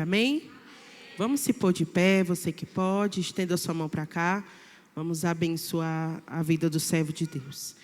Amém? Vamos se pôr de pé, você que pode, estenda a sua mão para cá. Vamos abençoar a vida do servo de Deus.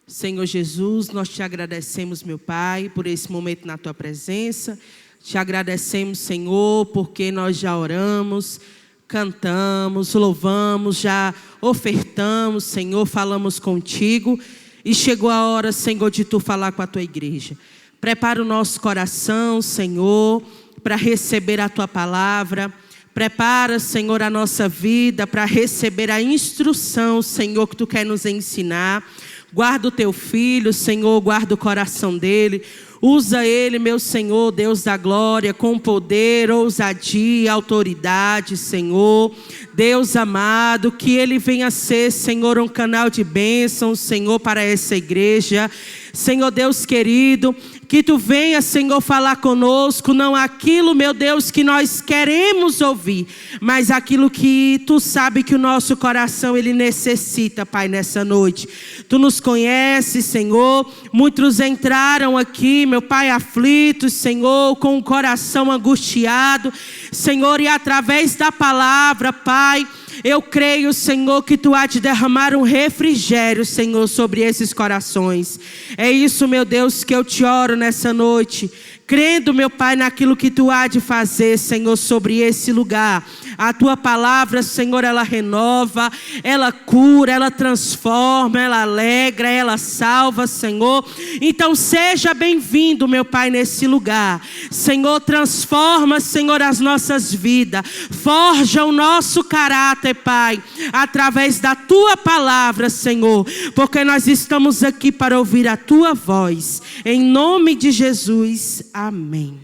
Senhor Jesus, nós te agradecemos, meu Pai, por esse momento na tua presença. Te agradecemos, Senhor, porque nós já oramos, cantamos, louvamos, já ofertamos, Senhor, falamos contigo. E chegou a hora, Senhor, de tu falar com a tua igreja. Prepara o nosso coração, Senhor, para receber a tua palavra. Prepara, Senhor, a nossa vida para receber a instrução, Senhor, que tu quer nos ensinar. Guarda o teu filho, Senhor, guarda o coração dele. Usa ele, meu Senhor, Deus da glória, com poder, ousadia, autoridade, Senhor. Deus amado, que ele venha ser, Senhor, um canal de bênção, Senhor, para essa igreja. Senhor Deus querido, que tu venha, Senhor, falar conosco, não aquilo, meu Deus, que nós queremos ouvir, mas aquilo que tu sabe que o nosso coração, ele necessita, Pai, nessa noite. Tu nos conheces, Senhor, muitos entraram aqui, meu Pai, aflitos, Senhor, com o coração angustiado, Senhor, e através da palavra, Pai, eu creio, Senhor, que tu há de derramar um refrigério, Senhor, sobre esses corações. É isso, meu Deus, que eu te oro nessa noite, crendo, meu Pai, naquilo que tu há de fazer, Senhor, sobre esse lugar. A tua palavra, Senhor, ela renova, ela cura, ela transforma, ela alegra, ela salva, Senhor. Então seja bem-vindo, meu Pai, nesse lugar. Senhor, transforma, Senhor, as nossas vidas. Forja o nosso caráter, Pai, através da tua palavra, Senhor. Porque nós estamos aqui para ouvir a tua voz. Em nome de Jesus, amém.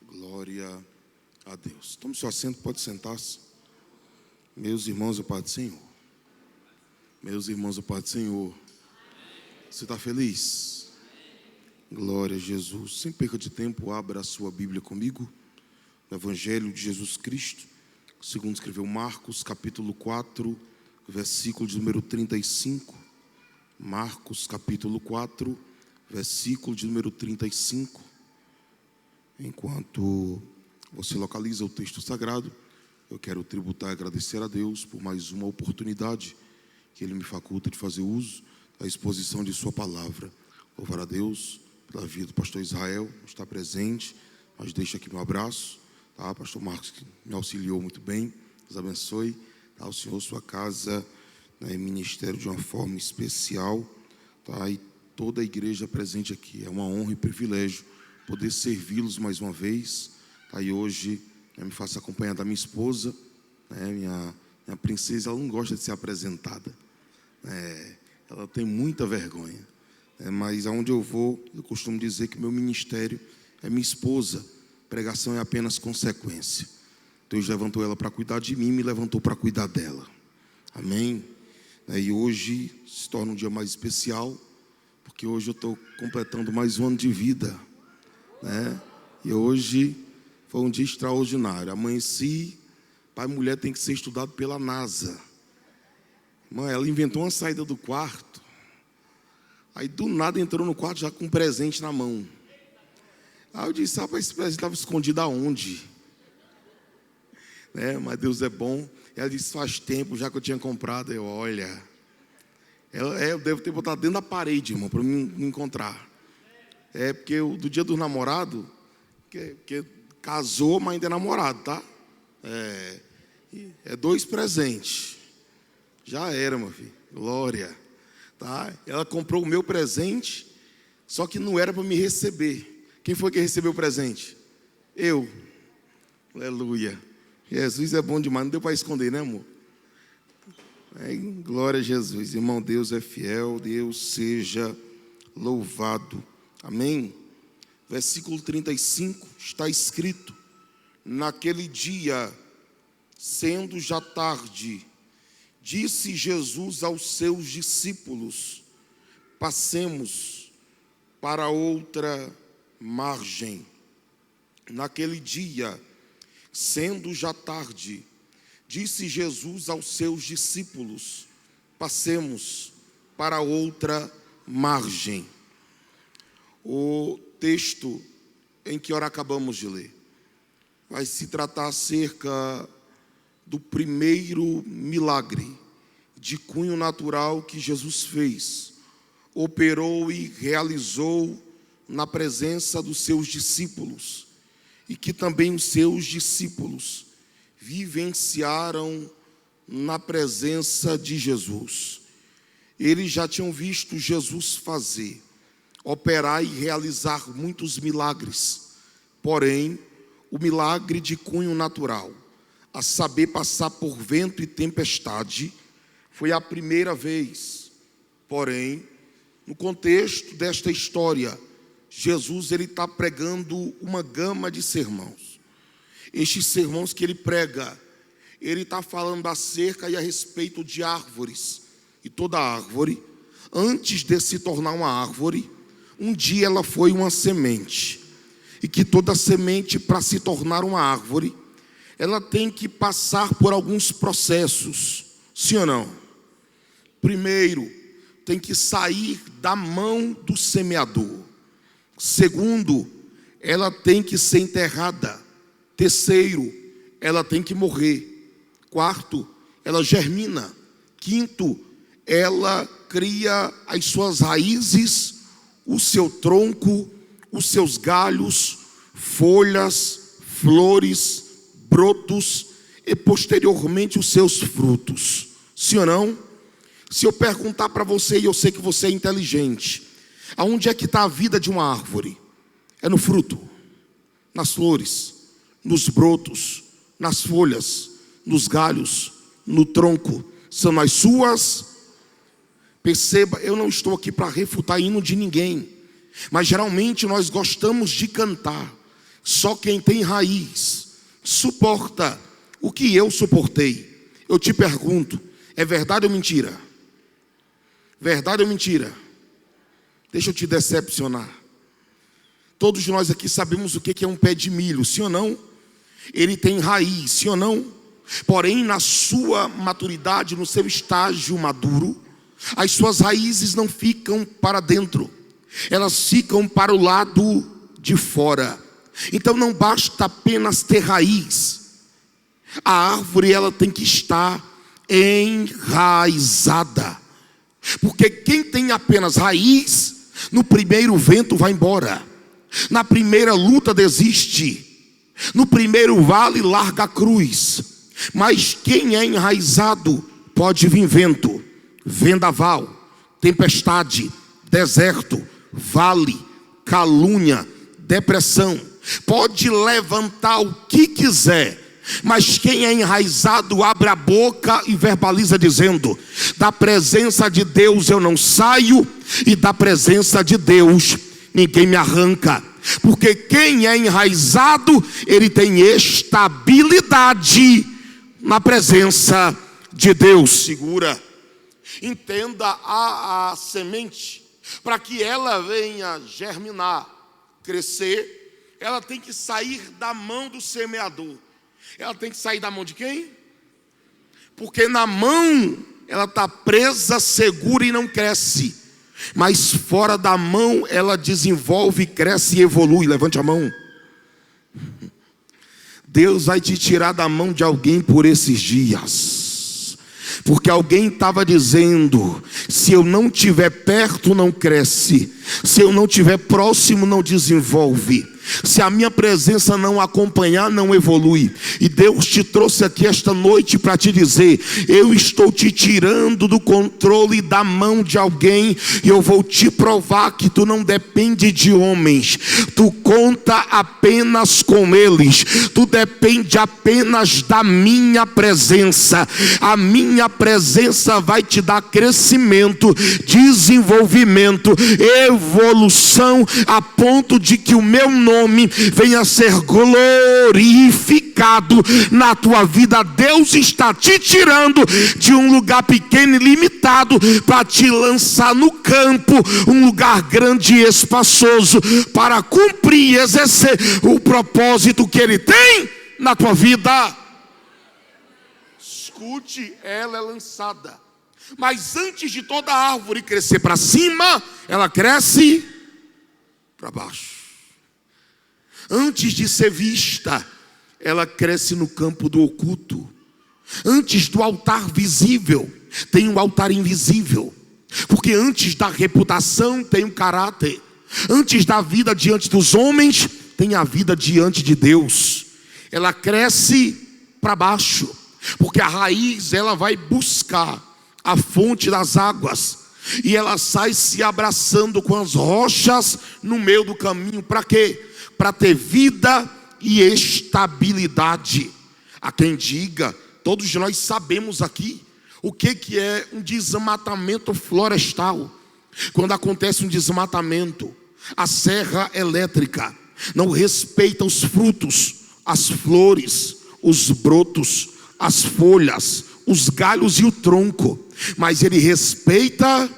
Glória a Deus. Tome seu assento, pode sentar-se. Meus irmãos, o Pai do Senhor. Meus irmãos, o Pai do Senhor. Você está feliz? Glória a Jesus. Sem perca de tempo, abra a sua Bíblia comigo. No Evangelho de Jesus Cristo, segundo escreveu Marcos, capítulo 4, versículo de número 35. Marcos, capítulo 4, versículo de número 35. Enquanto você localiza o texto sagrado, eu quero tributar e agradecer a Deus por mais uma oportunidade que Ele me faculta de fazer uso da exposição de sua palavra. Louvar a Deus pela vida do pastor Israel, está presente, mas deixa aqui meu abraço, tá? Pastor Marcos, que me auxiliou muito bem, Deus abençoe, tá? O Senhor, sua casa, né, ministério de uma forma especial, tá? E toda a igreja presente aqui, é uma honra e privilégio poder servi-los mais uma vez, tá? E hoje, né, me faço acompanhar da minha esposa, né, minha princesa, ela não gosta de ser apresentada, ela tem muita vergonha, mas aonde eu vou, eu costumo dizer que meu ministério é minha esposa, pregação é apenas consequência. Deus levantou ela para cuidar de mim, me levantou para cuidar dela, amém? E hoje se torna um dia mais especial, porque hoje eu estou completando mais um ano de vida, né? E hoje foi um dia extraordinário. Amanheci, pai e mulher tem que ser estudado pela NASA. Irmã, ela inventou uma saída do quarto, aí do nada entrou no quarto já com um presente na mão. Aí eu disse, rapaz, esse presente estava escondido aonde? Mas Deus é bom. Ela disse, faz tempo já que eu tinha comprado. Eu, olha, eu devo ter botado dentro da parede, irmão, para me encontrar. Porque do dia do namorado, que casou, mas ainda é namorado, tá? É 2 presentes. Já era, meu filho. Glória. Tá? Ela comprou o meu presente, só que não era para me receber. Quem foi que recebeu o presente? Eu. Aleluia. Jesus é bom demais. Não deu para esconder, né, amor? Glória a Jesus. Irmão, Deus é fiel. Deus seja louvado. Amém? Versículo 35 está escrito: naquele dia, sendo já tarde, disse Jesus aos seus discípulos: passemos para outra margem. Naquele dia, sendo já tarde, disse Jesus aos seus discípulos: passemos para outra margem. O texto em que ora acabamos de ler. Vai se tratar acerca do primeiro milagre de cunho natural que Jesus fez, operou e realizou na presença dos seus discípulos, e que também os seus discípulos vivenciaram na presença de Jesus. Eles já tinham visto Jesus fazer, operar e realizar muitos milagres, porém, o milagre de cunho natural, a saber, passar por vento e tempestade, foi a primeira vez. Porém, no contexto desta história, Jesus está pregando uma gama de sermãos. Estes sermões que ele prega, ele está falando acerca e a respeito de árvores. E toda árvore, antes de se tornar uma árvore, um dia ela foi uma semente. E que toda semente, para se tornar uma árvore, ela tem que passar por alguns processos. Sim ou não? Primeiro, tem que sair da mão do semeador. Segundo, ela tem que ser enterrada. Terceiro, ela tem que morrer. Quarto, ela germina. Quinto, ela cria as suas raízes, o seu tronco, os seus galhos, folhas, flores, brotos e posteriormente os seus frutos. Sim ou não? Se eu perguntar para você, e eu sei que você é inteligente, aonde é que está a vida de uma árvore? É no fruto, nas flores, nos brotos, nas folhas, nos galhos, no tronco. São nas suas. Perceba, eu não estou aqui para refutar hino de ninguém, mas geralmente nós gostamos de cantar. Só quem tem raiz suporta o que eu suportei. Eu te pergunto, é verdade ou mentira? Verdade ou mentira? Deixa eu te decepcionar. Todos nós aqui sabemos o que é um pé de milho, sim ou não? Ele tem raiz, sim ou não? Porém, na sua maturidade, no seu estágio maduro, as suas raízes não ficam para dentro, elas ficam para o lado de fora. Então não basta apenas ter raiz. A árvore, ela tem que estar enraizada. Porque quem tem apenas raiz, no primeiro vento vai embora, na primeira luta desiste, no primeiro vale larga a cruz. Mas quem é enraizado, pode vir vento, vendaval, tempestade, deserto, vale, calúnia, depressão, pode levantar o que quiser, mas quem é enraizado abre a boca e verbaliza dizendo: da presença de Deus eu não saio, e da presença de Deus ninguém me arranca. Porque quem é enraizado, ele tem estabilidade na presença de Deus. Segura. Entenda, a semente, para que ela venha germinar, crescer, ela tem que sair da mão do semeador. Ela tem que sair da mão de quem? Porque na mão ela está presa, segura e não cresce. Mas fora da mão ela desenvolve, cresce e evolui. Levante a mão. Deus vai te tirar da mão de alguém por esses dias. Porque alguém estava dizendo: se eu não estiver perto não cresce, se eu não estiver próximo não desenvolve, se a minha presença não acompanhar não evolui. E Deus te trouxe aqui esta noite para te dizer: eu estou te tirando do controle da mão de alguém, e eu vou te provar que tu não depende de homens, tu conta apenas com eles, tu depende apenas da minha presença. A minha presença vai te dar crescimento, desenvolvimento, evolução, a ponto de que o meu nome venha a ser glorificado na tua vida. Deus está te tirando de um lugar pequeno e limitado para te lançar no campo, um lugar grande e espaçoso, para cumprir e exercer o propósito que Ele tem na tua vida. Escute, ela é lançada, mas antes de toda árvore crescer para cima, ela cresce para baixo. Antes de ser vista, ela cresce no campo do oculto. Antes do altar visível, tem um altar invisível. Porque antes da reputação, tem um caráter. Antes da vida diante dos homens, tem a vida diante de Deus. Ela cresce para baixo, porque a raiz, ela vai buscar a fonte das águas. E ela sai se abraçando com as rochas no meio do caminho. Para quê? Para ter vida e estabilidade. Há quem diga, todos nós sabemos aqui, o que é um desmatamento florestal. Quando acontece um desmatamento, a serra elétrica não respeita os frutos, as flores, os brotos, as folhas, os galhos e o tronco, mas ele respeita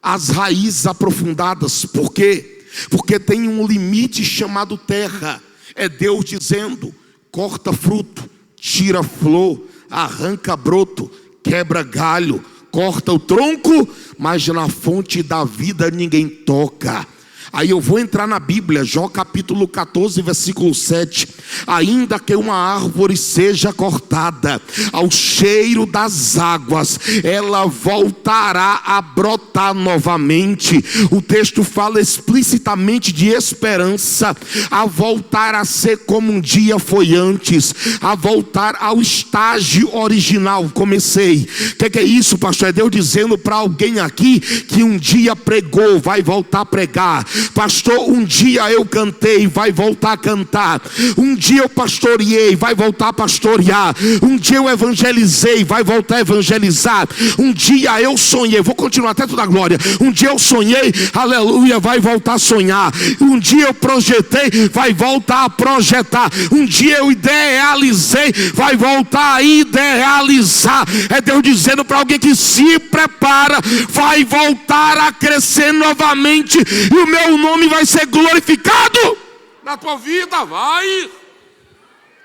as raízes aprofundadas. Por quê? Porque tem um limite chamado terra. É Deus dizendo: corta fruto, tira flor, arranca broto, quebra galho, corta o tronco, mas na fonte da vida ninguém toca. Aí eu vou entrar na Bíblia, Jó capítulo 14, versículo 7. Ainda que uma árvore seja cortada, ao cheiro das águas, ela voltará a brotar novamente. O texto fala explicitamente de esperança, a voltar a ser como um dia foi antes, a voltar ao estágio original. Comecei. O que é isso, pastor? É Deus dizendo para alguém aqui que um dia pregou, vai voltar a pregar. Pastor, um dia eu cantei, vai voltar a cantar. Um dia eu pastoreei, vai voltar a pastorear. Um dia eu evangelizei, vai voltar a evangelizar. Um dia eu sonhei, vou continuar até toda a glória. Um dia eu sonhei, aleluia, vai voltar a sonhar. Um dia eu projetei, vai voltar a projetar. Um dia eu idealizei, vai voltar a idealizar. É Deus dizendo para alguém que se prepara, vai voltar a crescer novamente, e o meu nome vai ser glorificado na tua vida. Vai,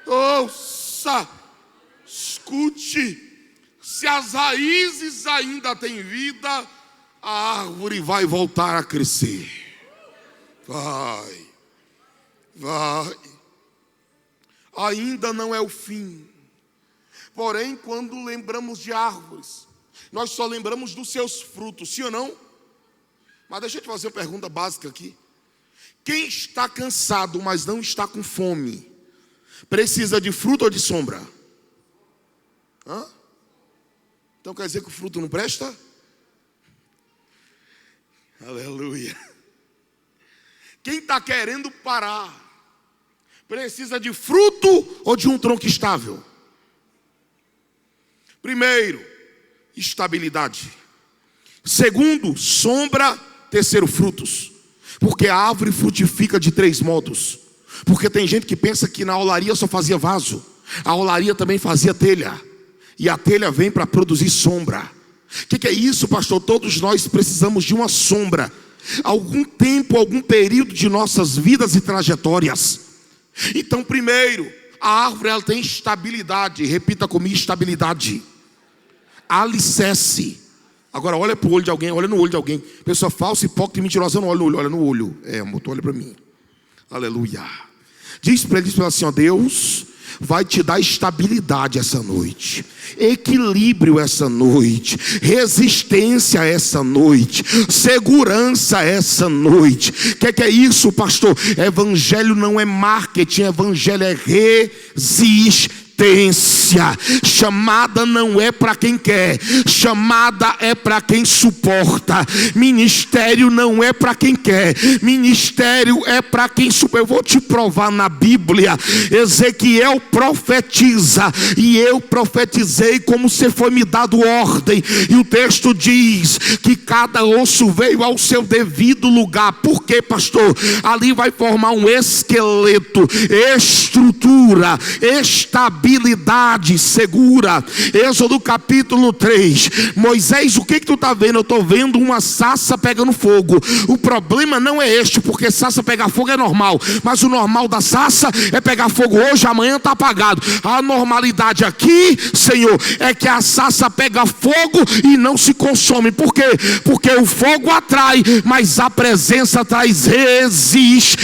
ouça, escute. Se as raízes ainda têm vida, a árvore vai voltar a crescer. Vai. Ainda não é o fim. Porém, quando lembramos de árvores, nós só lembramos dos seus frutos, sim ou não? Mas deixa eu te fazer uma pergunta básica aqui. Quem está cansado, mas não está com fome, precisa de fruto ou de sombra? Então quer dizer que o fruto não presta? Aleluia. Quem está querendo parar, precisa de fruto ou de um tronco estável? Primeiro, estabilidade. Segundo, sombra. Terceiro, frutos. Porque a árvore frutifica de 3 modos. Porque tem gente que pensa que na olaria só fazia vaso. A olaria também fazia telha. E a telha vem para produzir sombra. O que é isso, pastor? Todos nós precisamos de uma sombra. Algum tempo, algum período de nossas vidas e trajetórias. Então, primeiro, a árvore ela tem estabilidade. Repita comigo: estabilidade. Alicerce. Agora olha para o olho de alguém, olha no olho de alguém. Pessoa falsa, hipócrita e mentirosa, não olha no olho, olha no olho. Amor, tu olha para mim. Aleluia. Diz para ele assim, ó: Deus vai te dar estabilidade essa noite, equilíbrio essa noite, resistência essa noite, segurança essa noite. O que é isso, pastor? Evangelho não é marketing, evangelho é resistência. Chamada não é para quem quer, chamada é para quem suporta. Ministério não é para quem quer, ministério é para quem suporta. Eu vou te provar na Bíblia. Ezequiel profetiza, e eu profetizei como se foi me dado ordem, e o texto diz que cada osso veio ao seu devido lugar. Por quê, pastor? Ali vai formar um esqueleto, estrutura, estabilidade segura. Êxodo capítulo 3. Moisés, o que tu está vendo? Eu estou vendo uma sarça pegando fogo. O problema não é este, porque sarça pegar fogo é normal, mas o normal da sarça é pegar fogo hoje, amanhã está apagado. A normalidade aqui, Senhor, é que a sarça pega fogo e não se consome. Por quê? Porque o fogo atrai, mas a presença traz resistência.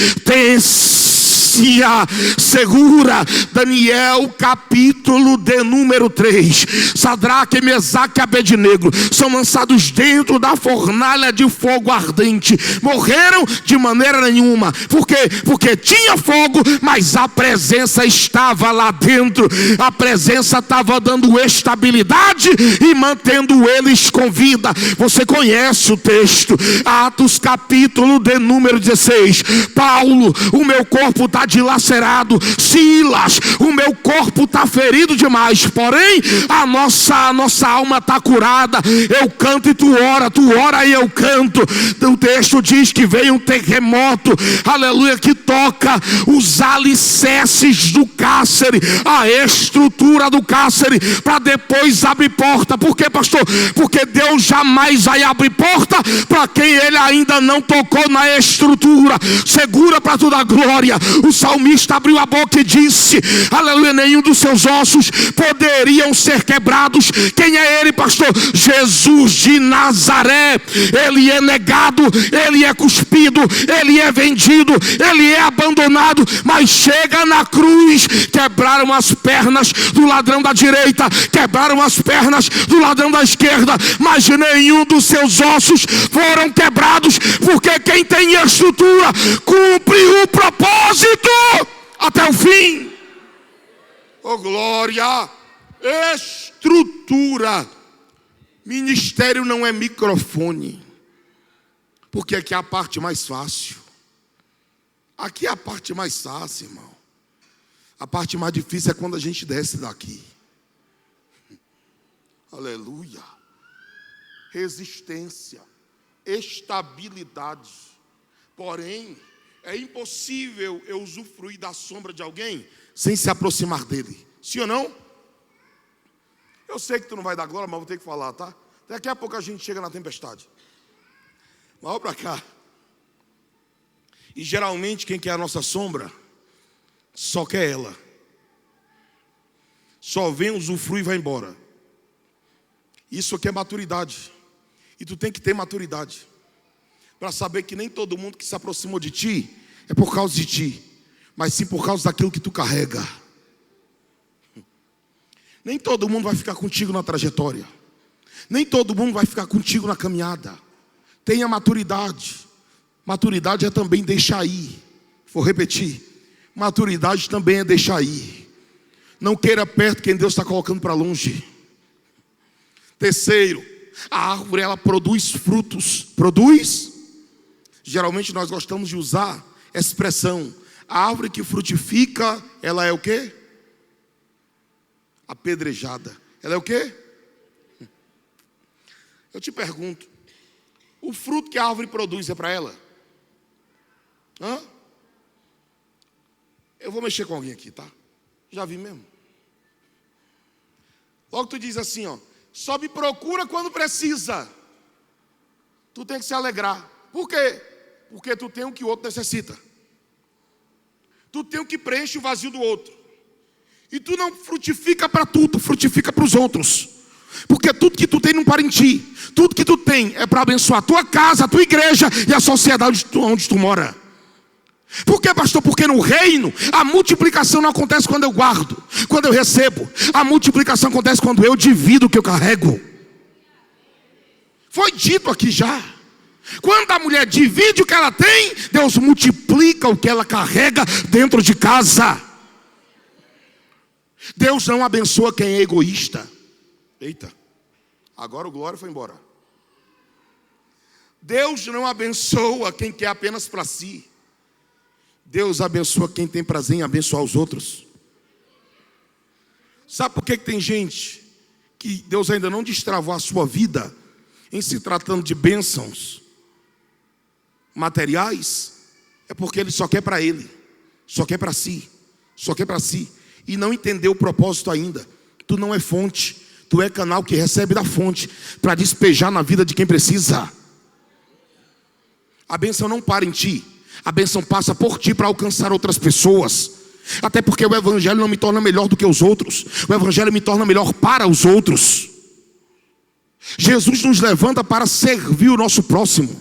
glória. Segura. Daniel capítulo de número 3. Sadraque, Mesaque e Abednego são lançados dentro da fornalha de fogo ardente. Morreram de maneira nenhuma. Por quê? Porque tinha fogo, mas a presença estava lá dentro. A presença estava dando estabilidade e mantendo eles com vida. Você conhece o texto. Atos capítulo de número 16. Paulo, o meu corpo está dilacerado. Silas, o meu corpo está ferido demais. Porém, a nossa alma está curada. Eu canto e tu ora e eu canto. O texto diz que veio um terremoto, aleluia, que toca os alicerces do cárcere, a estrutura do cárcere, para depois abrir porta. Por quê, pastor? Porque Deus jamais vai abrir porta para quem Ele ainda não tocou na estrutura. Segura para toda a glória. O salmista abriu a boca e disse, aleluia, nenhum dos seus ossos poderiam ser quebrados. Quem é Ele, pastor? Jesus de Nazaré. Ele é negado, Ele é cuspido, Ele é vendido, Ele é abandonado, mas chega na cruz. Quebraram as pernas do ladrão da direita, quebraram as pernas do ladrão da esquerda, mas nenhum dos seus ossos foram quebrados, porque quem tem estrutura cumpre o propósito até o fim. Oh glória! Estrutura. Ministério não é microfone, porque aqui é a parte mais fácil. Aqui é a parte mais fácil, irmão. A parte mais difícil é quando a gente desce daqui. Aleluia. Resistência, estabilidade. Porém, é impossível eu usufruir da sombra de alguém sem se aproximar dele. Sim ou não? Eu sei que tu não vai dar glória, mas vou ter que falar, tá? Daqui a pouco a gente chega na tempestade. Mas olha para cá. E geralmente quem quer a nossa sombra só quer ela. Só vem, usufrui e vai embora. Isso aqui é maturidade. E tu tem que ter maturidade para saber que nem todo mundo que se aproximou de ti é por causa de ti, mas sim por causa daquilo que tu carrega. Nem todo mundo vai ficar contigo na trajetória. Nem todo mundo vai ficar contigo na caminhada. Tenha maturidade. Maturidade é também deixar ir. Vou repetir. Maturidade também é deixar ir. Não queira perto quem Deus está colocando para longe. Terceiro, a árvore ela produz frutos. Produz? Geralmente nós gostamos de usar essa expressão. A árvore que frutifica, ela é o quê? Apedrejada. Ela é o quê? Eu te pergunto, o fruto que a árvore produz é para ela? Hã? Eu vou mexer com alguém aqui, tá? Já vi mesmo. Logo tu diz assim, ó, só me procura quando precisa. Tu tem que se alegrar. Por quê? Porque tu tem o que o outro necessita. Tu tem o que preenche o vazio do outro. E tu não frutifica para tu, tu frutifica para os outros. Porque tudo que tu tem não para em ti. Tudo que tu tem é para abençoar a tua casa, a tua igreja e a sociedade onde tu mora. Por quê, pastor? Porque no reino a multiplicação não acontece quando eu guardo, quando eu recebo. A multiplicação acontece quando eu divido o que eu carrego. Foi dito aqui já. Quando a mulher divide o que ela tem, Deus multiplica o que ela carrega dentro de casa. Deus não abençoa quem é egoísta. Eita, agora o glória foi embora. Deus não abençoa quem quer apenas para si. Deus abençoa quem tem prazer em abençoar os outros. Sabe por que tem gente que Deus ainda não destravou a sua vida em se tratando de bênçãos materiais? É porque ele só quer para ele, só quer para si, só quer para si. E não entendeu o propósito ainda. Tu não é fonte, tu é canal que recebe da fonte para despejar na vida de quem precisa. A bênção não para em ti. A bênção passa por ti para alcançar outras pessoas. Até porque o evangelho não me torna melhor do que os outros. O evangelho me torna melhor para os outros. Jesus nos levanta para servir o nosso próximo.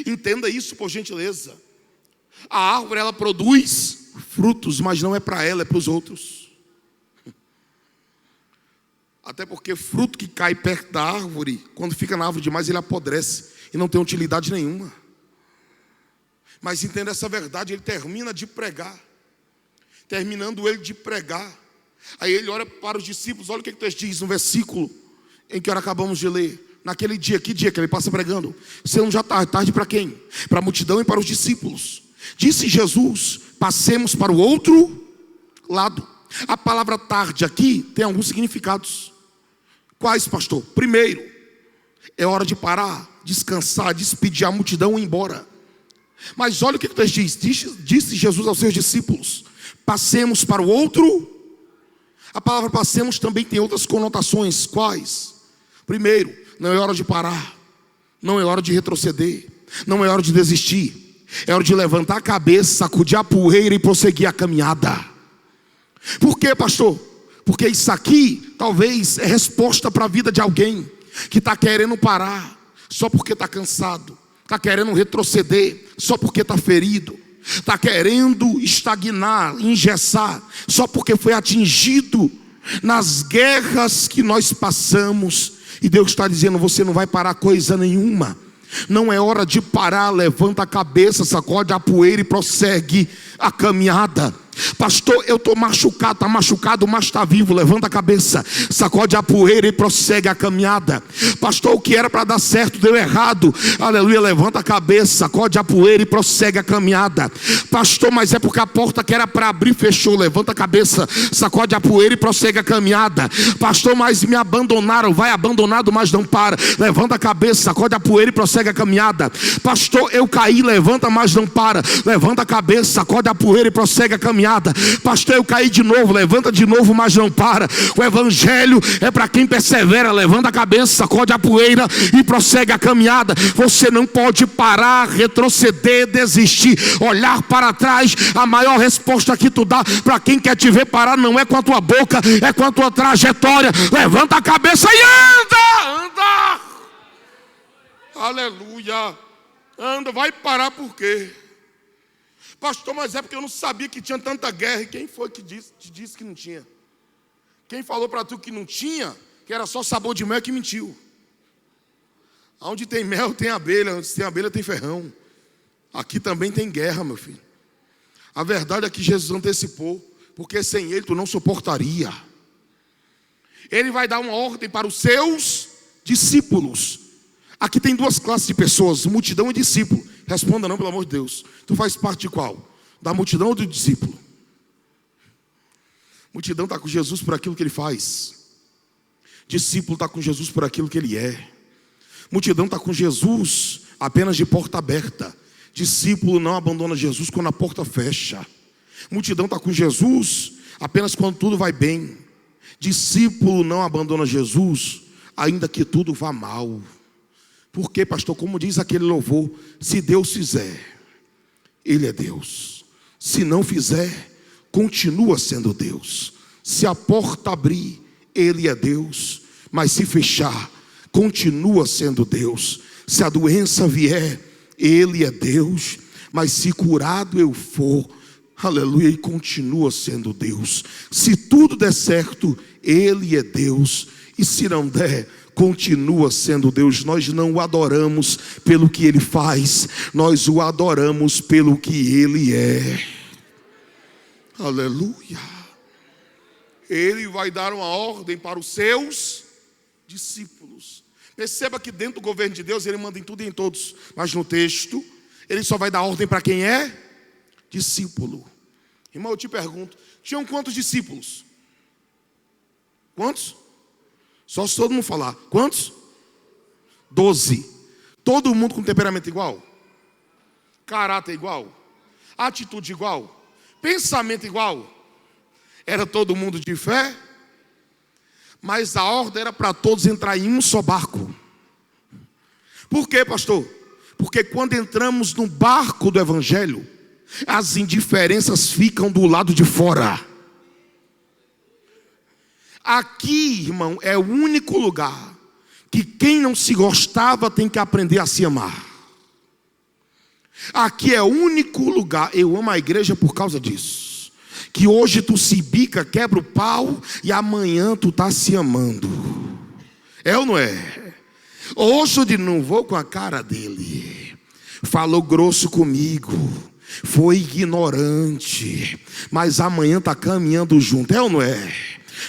Entenda isso, por gentileza. A árvore ela produz frutos, mas não é para ela, é para os outros. Até porque fruto que cai perto da árvore, quando fica na árvore demais, ele apodrece e não tem utilidade nenhuma. Mas entenda essa verdade, ele termina de pregar. Terminando ele de pregar, aí ele olha para os discípulos. Olha o que o texto diz no versículo em que acabamos de ler. Naquele dia, que dia que ele passa pregando? Sendo já tarde para quem? Para a multidão e para os discípulos. Disse Jesus: passemos para o outro lado. A palavra tarde aqui tem alguns significados. Quais, pastor? Primeiro, é hora de parar, descansar, despedir a multidão e ir embora. Mas olha o que o texto diz. Disse Jesus aos seus discípulos: passemos para o outro. A palavra passemos também tem outras conotações. Quais? Primeiro, não é hora de parar, não é hora de retroceder, não é hora de desistir. É hora de levantar a cabeça, sacudir a poeira e prosseguir a caminhada. Por quê, pastor? Porque isso aqui talvez é resposta para a vida de alguém que está querendo parar só porque está cansado, está querendo retroceder só porque está ferido, está querendo estagnar, engessar, só porque foi atingido nas guerras que nós passamos. E Deus está dizendo: você não vai parar coisa nenhuma. Não é hora de parar. Levanta a cabeça, sacode a poeira e prossegue a caminhada. Pastor, eu estou machucado. Está machucado, mas está vivo. Levanta a cabeça, sacode a poeira e prossegue a caminhada. Pastor, o que era para dar certo deu errado. Aleluia, levanta a cabeça, sacode a poeira e prossegue a caminhada. Pastor, mas é porque a porta que era para abrir fechou. Levanta a cabeça, sacode a poeira e prossegue a caminhada. Pastor, mas me abandonaram. Vai abandonado, mas não para. Levanta a cabeça, sacode a poeira e prossegue a caminhada. Pastor, eu caí. Levanta, mas não para. Levanta a cabeça, sacode a poeira e prossegue a caminhada. Pastor, eu caí de novo. Levanta de novo, mas não para. O evangelho é para quem persevera. Levanta a cabeça, sacode a poeira e prossegue a caminhada. Você não pode parar, retroceder, desistir, olhar para trás. A maior resposta que tu dá para quem quer te ver parar não é com a tua boca, é com a tua trajetória. Levanta a cabeça e anda. Aleluia. Anda, vai parar por quê? Pastor, mas é porque eu não sabia que tinha tanta guerra. E quem foi que te disse que não tinha? Quem falou para tu que não tinha, que era só sabor de mel, que mentiu. Onde tem mel tem abelha, onde tem abelha tem ferrão. Aqui também tem guerra, meu filho. A verdade é que Jesus antecipou, porque sem ele tu não suportaria. Ele vai dar uma ordem para os seus discípulos. Aqui tem duas classes de pessoas: multidão e discípulo. Responda não, pelo amor de Deus. Tu faz parte de qual? Da multidão ou do discípulo? Multidão está com Jesus por aquilo que ele faz. Discípulo está com Jesus por aquilo que ele é. Multidão está com Jesus apenas de porta aberta. Discípulo não abandona Jesus quando a porta fecha. Multidão está com Jesus apenas quando tudo vai bem. Discípulo não abandona Jesus ainda que tudo vá mal. Por quê, pastor? Como diz aquele louvor: se Deus fizer, Ele é Deus. Se não fizer, continua sendo Deus. Se a porta abrir, Ele é Deus. Mas se fechar, continua sendo Deus. Se a doença vier, Ele é Deus. Mas se curado eu for, aleluia, e continua sendo Deus. Se tudo der certo, Ele é Deus. E se não der, continua sendo Deus. Nós não o adoramos pelo que Ele faz, nós o adoramos pelo que Ele é. Aleluia. Ele vai dar uma ordem para os seus discípulos. Perceba que dentro do governo de Deus Ele manda em tudo e em todos. Mas no texto Ele só vai dar ordem para quem é discípulo. Irmão, eu te pergunto, tinham quantos discípulos? Quantos? Só se todo mundo falar. Quantos? 12. Todo mundo com temperamento igual? Caráter igual? Atitude igual? Pensamento igual? Era todo mundo de fé? Mas a ordem era para todos entrar em um só barco. Por quê, pastor? Porque quando entramos no barco do evangelho, as indiferenças ficam do lado de fora. Aqui, irmão, é o único lugar que quem não se gostava tem que aprender a se amar. Aqui é o único lugar. Eu amo a igreja por causa disso. que hoje tu se bica, quebra o pau e amanhã tu tá se amando. É ou não é? Hoje eu não vou com a cara dele. Falou grosso comigo, foi ignorante, mas amanhã tá caminhando junto. É ou não é?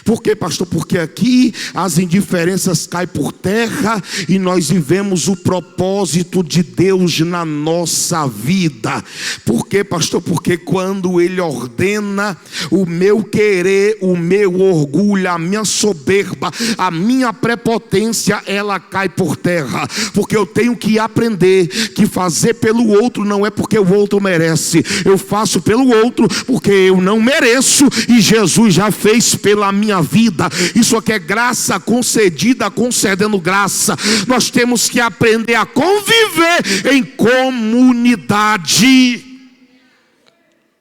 Por quê, pastor? Porque aqui as indiferenças caem por terra e nós vivemos o propósito de Deus na nossa vida. Por quê, pastor? Porque quando Ele ordena, o meu querer, o meu orgulho, a minha soberba, a minha prepotência, ela cai por terra. Porque eu tenho que aprender que fazer pelo outro não é porque o outro merece. Eu faço pelo outro porque eu não mereço e Jesus já fez pela minha vida. Isso aqui é graça concedida, concedendo graça. Nós temos que aprender a conviver em comunidade.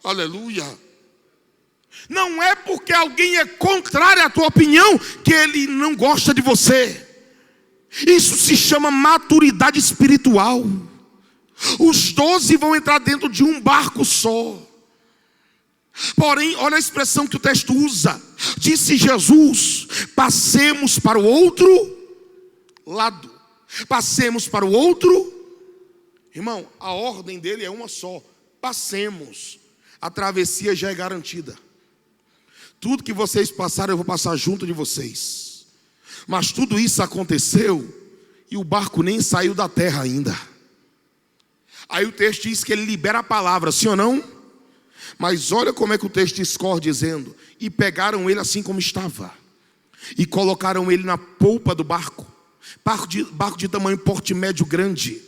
Aleluia. Não é porque alguém é contrário à tua opinião que ele não gosta de você. Isso se chama maturidade espiritual. Os 12 vão entrar dentro de um barco só. Porém, olha a expressão que o texto usa. Disse Jesus: passemos para o outro lado. Passemos para o outro. Irmão, a ordem dele é uma só: passemos. A travessia já é garantida. Tudo que vocês passaram, eu vou passar junto de vocês. Mas tudo isso aconteceu e o barco nem saiu da terra ainda. Aí o texto diz que ele libera a palavra, sim ou não? Mas olha como é que o texto discorre, dizendo: e pegaram ele assim como estava, e colocaram ele na polpa do barco. Barco de tamanho porte médio grande,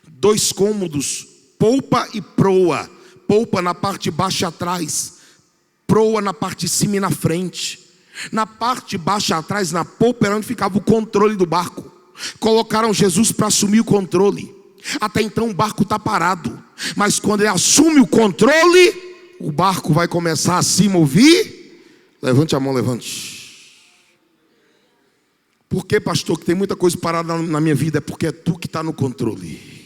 2 cômodos, polpa e proa. Polpa na parte de baixo e atrás, proa na parte de cima e na frente. Na parte de baixo e atrás, na polpa, era onde ficava o controle do barco. Colocaram Jesus para assumir o controle. Até então o barco está parado, mas quando ele assume o controle, o barco vai começar a se mover. Levante a mão, levante. Por que, pastor, que tem muita coisa parada na minha vida? É porque é tu que está no controle.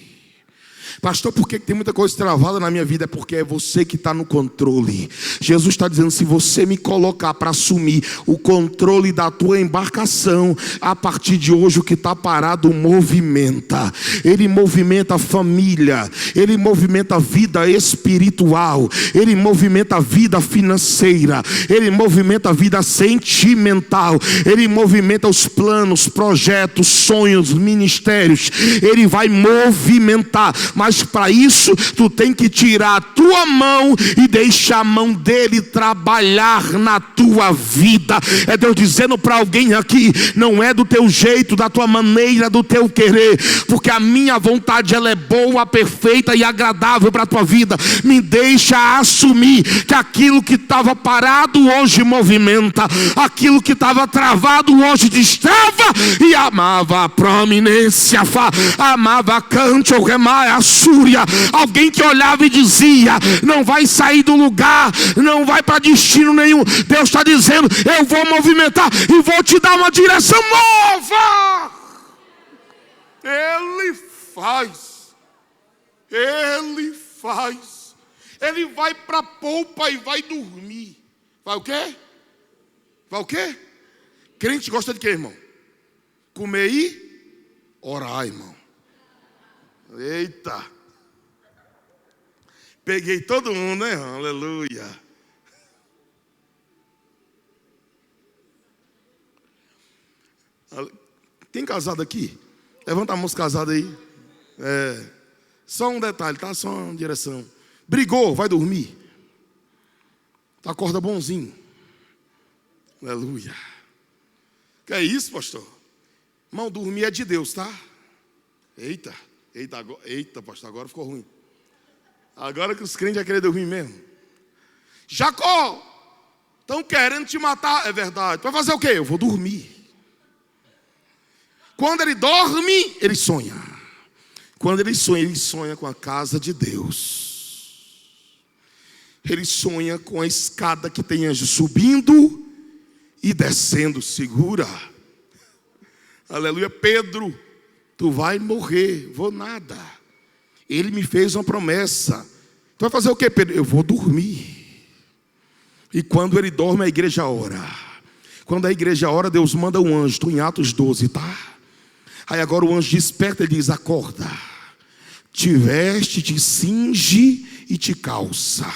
Pastor, por que tem muita coisa travada na minha vida? É porque é você que está no controle. Jesus está dizendo: se você me colocar para assumir o controle da tua embarcação, a partir de hoje o que está parado movimenta. Ele movimenta a família, ele movimenta a vida espiritual, ele movimenta a vida financeira, ele movimenta a vida sentimental, ele movimenta os planos, projetos, sonhos, ministérios. Ele vai movimentar. Mas para isso tu tem que tirar a tua mão e deixar a mão dele trabalhar na tua vida. É Deus dizendo para alguém aqui: não é do teu jeito, da tua maneira, do teu querer, porque a minha vontade ela é boa, perfeita e agradável para a tua vida. Me deixa assumir que aquilo que estava parado hoje movimenta, aquilo que estava travado hoje destrava. E amava a prominência, amava a cante, o remar, a súria. Alguém que olhava e dizia: não vai sair do lugar, não vai para destino nenhum. Deus está dizendo: eu vou movimentar e vou te dar uma direção nova. Ele faz. Ele faz. Ele vai para a polpa e vai dormir. Vai o quê? Vai o quê? Crente gosta de quê, irmão? Comer e orar, irmão. Eita. Peguei todo mundo, né? Aleluia. Tem casado aqui? Levanta a mão, casado aí. Só um detalhe, tá? Só uma direção. Brigou, vai dormir. Acorda bonzinho. Aleluia. Que é isso, pastor? Irmão, dormir é de Deus, tá? Eita, pastor, agora ficou ruim. Agora que os crentes já querem dormir mesmo. Jacó, estão querendo te matar. É verdade. Vai fazer o quê? Eu vou dormir. Quando ele dorme, ele sonha. Quando ele sonha com a casa de Deus. Ele sonha com a escada que tem anjo subindo e descendo. Segura. Aleluia. Pedro, tu vai morrer. Vou nada. Ele me fez uma promessa. Tu vai fazer o quê, Pedro? Eu vou dormir. E quando ele dorme, a igreja ora. Quando a igreja ora, Deus manda um anjo. Estou em Atos 12, tá? Aí agora o anjo desperta e diz: acorda, te veste, te cinge e te calça.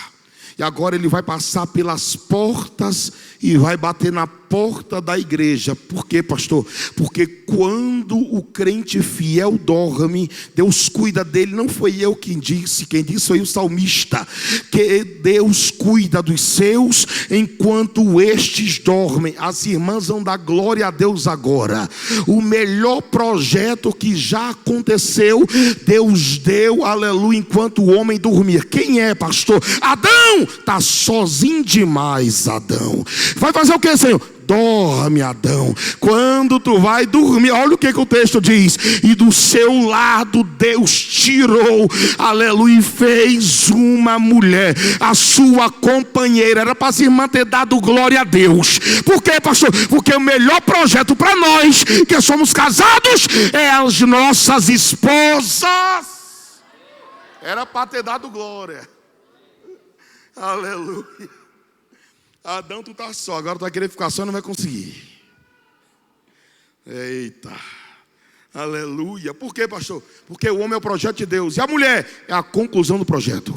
E agora ele vai passar pelas portas e vai bater na porta da igreja. Por quê, pastor? Porque quando o crente fiel dorme, Deus cuida dele. Não foi eu quem disse foi o salmista, que Deus cuida dos seus enquanto estes dormem. As irmãs vão dar glória a Deus agora. O melhor projeto que já aconteceu, Deus deu, aleluia, enquanto o homem dormia. Quem é, pastor? Adão! Está sozinho demais, Adão. Vai fazer o que, Senhor? Dorme, Adão. Quando tu vai dormir, olha o que o texto diz: e do seu lado Deus tirou, aleluia, e fez uma mulher, a sua companheira. Era para as irmãs ter dado glória a Deus. Por quê, pastor? Porque o melhor projeto para nós que somos casados é as nossas esposas. Era para ter dado glória. Aleluia. Adão, tu tá só, agora tu vai querer ficar só e não vai conseguir. Eita. Aleluia. Por quê, pastor? Porque o homem é o projeto de Deus e a mulher é a conclusão do projeto.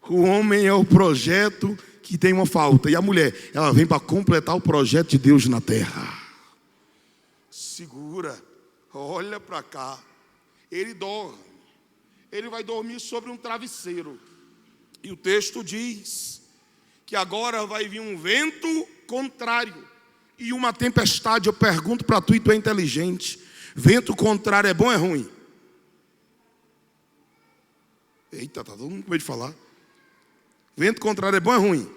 O homem é o projeto que tem uma falta, e a mulher, ela vem para completar o projeto de Deus na terra. Segura, olha para cá. Ele dorme, ele vai dormir sobre um travesseiro. E o texto diz que agora vai vir um vento contrário e uma tempestade. Eu pergunto para tu, e tu é inteligente: vento contrário é bom ou é ruim? Eita, tá todo mundo com medo de falar. Vento contrário é bom ou é ruim?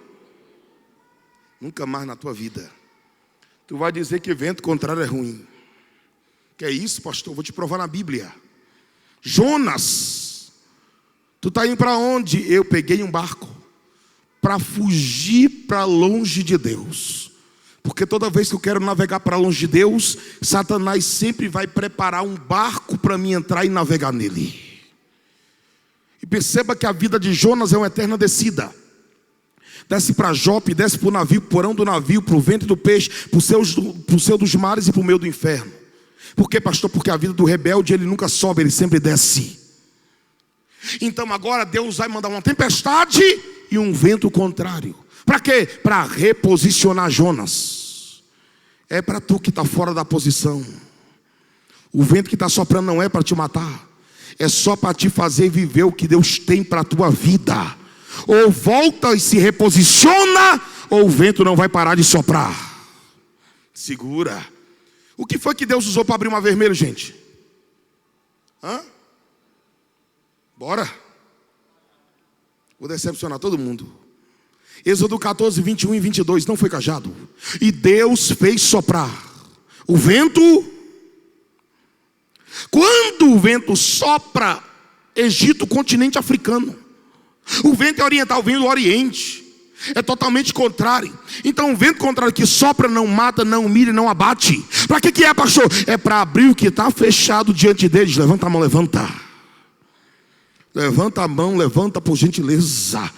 Nunca mais na tua vida tu vai dizer que vento contrário é ruim. Que é isso, pastor? Vou te provar na Bíblia. Jonas, tu está indo para onde? Eu peguei um barco para fugir para longe de Deus. Porque toda vez que eu quero navegar para longe de Deus, Satanás sempre vai preparar um barco para mim entrar e navegar nele. E perceba que a vida de Jonas é uma eterna descida. Desce para Jope, desce para o navio, para o porão do navio, para o ventre do peixe, para o céu dos mares e para o meio do inferno. Por quê, pastor? Porque a vida do rebelde, ele nunca sobe, ele sempre desce. Então agora Deus vai mandar uma tempestade e um vento contrário. Para quê? Para reposicionar Jonas. É para tu que está fora da posição. O vento que está soprando não é para te matar, é só para te fazer viver o que Deus tem para a tua vida. Ou volta e se reposiciona, ou o vento não vai parar de soprar. Segura. O que foi que Deus usou para abrir o mar vermelho, gente? Bora. Vou decepcionar todo mundo. Êxodo 14, 21 e 22. Não foi cajado. E Deus fez soprar o vento. Quando o vento sopra, Egito, continente africano. O vento é oriental, vem do Oriente. É totalmente contrário. Então o vento contrário que sopra não mata, não humilha, não abate. Para que é, pastor? É para abrir o que está fechado diante deles. Levanta a mão, levanta. Levanta a mão, levanta por gentileza.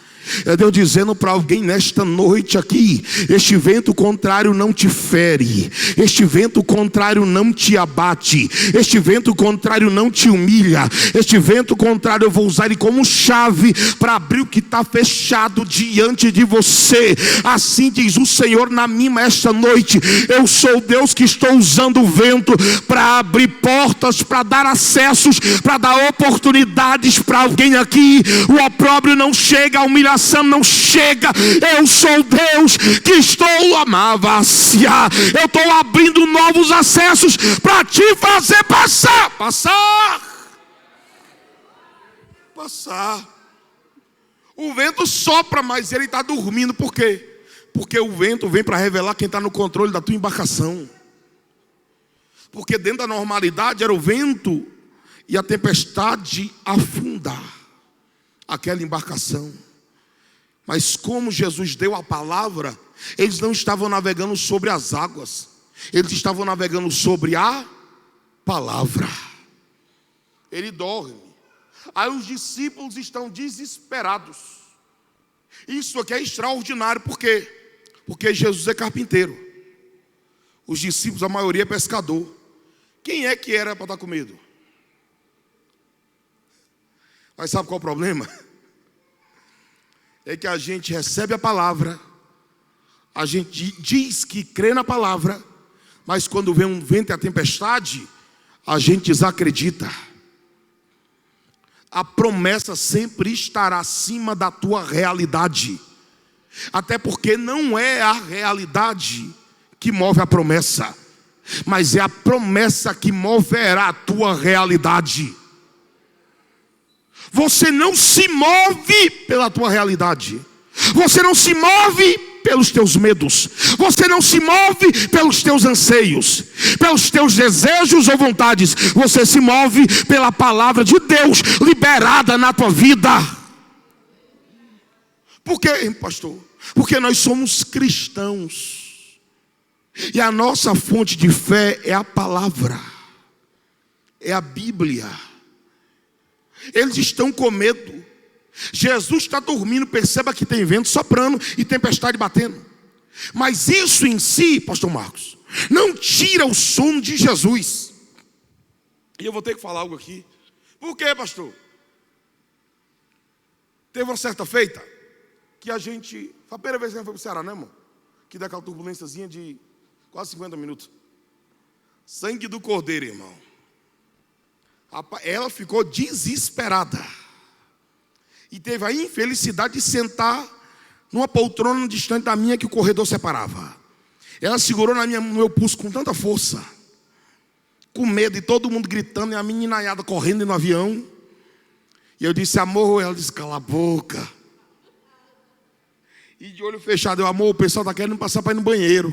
É Deus dizendo para alguém nesta noite aqui: este vento contrário não te fere, este vento contrário não te abate, este vento contrário não te humilha, este vento contrário eu vou usar ele como chave para abrir o que está fechado diante de você. Assim diz o Senhor na minha esta noite: eu sou Deus que estou usando o vento para abrir portas, para dar acessos, para dar oportunidades para alguém aqui. O opróbrio não chega, a humilhação não chega. Eu sou Deus que estou eu estou abrindo novos acessos para te fazer passar. O vento sopra, mas ele está dormindo. Por quê? Porque o vento vem para revelar quem está no controle da tua embarcação. Porque dentro da normalidade era o vento e a tempestade afundar aquela embarcação. Mas como Jesus deu a palavra, eles não estavam navegando sobre as águas, eles estavam navegando sobre a palavra. Ele dorme. Aí os discípulos estão desesperados. Isso aqui é extraordinário, por quê? Porque Jesus é carpinteiro. Os discípulos, a maioria é pescador. Quem é que era para estar com medo? Mas sabe qual é o problema? É que a gente recebe a palavra, a gente diz que crê na palavra, mas quando vem um vento e a tempestade, a gente desacredita. A promessa sempre estará acima da tua realidade. Até porque não é a realidade que move a promessa, mas é a promessa que moverá a tua realidade. Você não se move pela tua realidade. Você não se move pelos teus medos. Você não se move pelos teus anseios, pelos teus desejos ou vontades. Você se move pela palavra de Deus liberada na tua vida. Por quê, pastor? Porque nós somos cristãos. E a nossa fonte de fé é a palavra. É a Bíblia. Eles estão com medo. Jesus está dormindo, perceba que tem vento soprando e tempestade batendo. Mas isso em si, pastor Marcos, não tira o sono de Jesus. E eu vou ter que falar algo aqui. Por quê, pastor? Teve uma certa feita que a gente... Foi a primeira vez que a gente foi para o Ceará, né, irmão? Que dá aquela turbulênciazinha de quase 50 minutos. Sangue do Cordeiro, irmão. Ela ficou desesperada. E teve a infelicidade de sentar numa poltrona distante da minha que o corredor separava. Ela segurou no meu pulso com tanta força, com medo, e todo mundo gritando, e a meninaiada correndo no avião. E eu disse, amor, ela disse, cala a boca. E de olho fechado, eu, amor, o pessoal está querendo passar para ir no banheiro.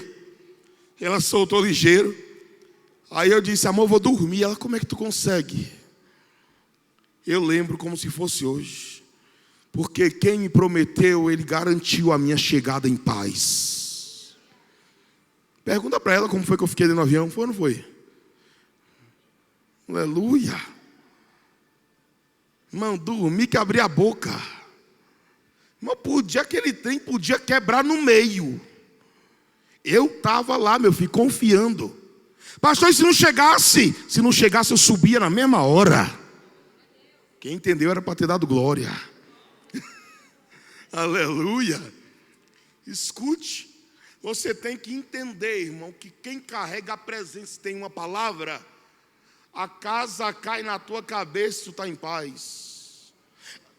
Ela soltou ligeiro. Aí eu disse, amor, vou dormir. Ela, como é que tu consegue? Eu lembro como se fosse hoje. Porque quem me prometeu, ele garantiu a minha chegada em paz. Pergunta para ela como foi que eu fiquei dentro do avião. Foi ou não foi? Aleluia. Irmão, dormi que abri a boca. Mas podia, aquele trem podia quebrar no meio. Eu estava lá, meu filho, confiando. Pastor, e se não chegasse? Se não chegasse, eu subia na mesma hora. Quem entendeu era para ter dado glória. Aleluia. Escute. Você tem que entender, irmão, que quem carrega a presença tem uma palavra, a casa cai na tua cabeça e tu está em paz.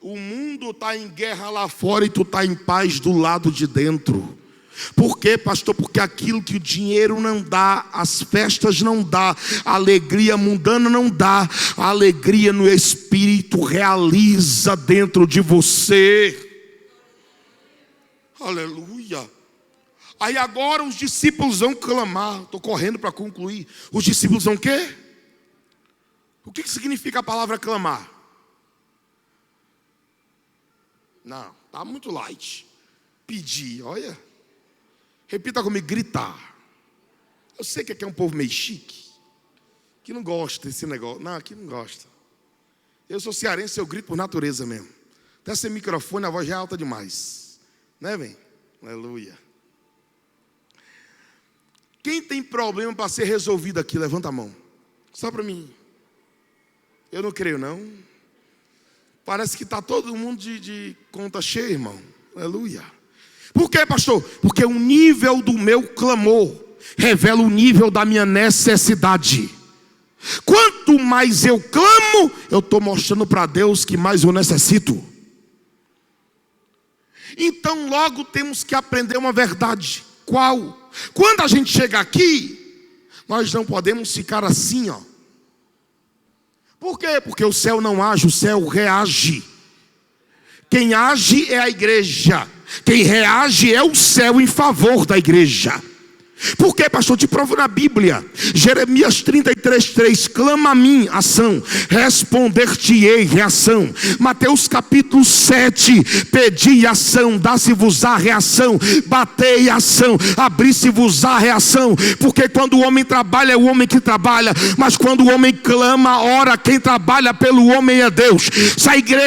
O mundo está em guerra lá fora e tu está em paz do lado de dentro. Por quê, pastor? Porque aquilo que o dinheiro não dá, as festas não dá, a alegria mundana não dá, a alegria no Espírito realiza dentro de você. Aleluia. Aí agora os discípulos vão clamar. Estou correndo para concluir. Os discípulos vão o quê? O que significa a palavra clamar? Não, está muito light. Pedir, olha. Repita comigo, gritar. Eu sei que aqui é um povo meio chique, que não gosta desse negócio. Não, aqui não gosta. Eu sou cearense, eu grito por natureza mesmo. Até sem microfone, a voz já é alta demais. Né, bem? Aleluia. Quem tem problema para ser resolvido aqui, levanta a mão. Só para mim. Eu não creio, não. Parece que está todo mundo de conta cheia, irmão. Aleluia. Por quê, pastor? Porque o nível do meu clamor revela o nível da minha necessidade. Quanto mais eu clamo, eu estou mostrando para Deus que mais eu necessito. Então logo temos que aprender uma verdade. Qual? Quando a gente chega aqui, nós não podemos ficar assim, ó. Por quê? Porque o céu não age, o céu reage. Quem age é a igreja. Quem reage é o céu em favor da igreja. Por quê, pastor? Te provo na Bíblia. Jeremias 33:3. Clama a mim, ação, responder-te-ei, reação. Mateus capítulo 7. Pedi, ação, dá-se-vos-á, reação. Batei, ação, abri-se-vos-á, reação. Porque quando o homem trabalha, é o homem que trabalha. Mas quando o homem clama, ora, quem trabalha pelo homem é Deus. Se a igreja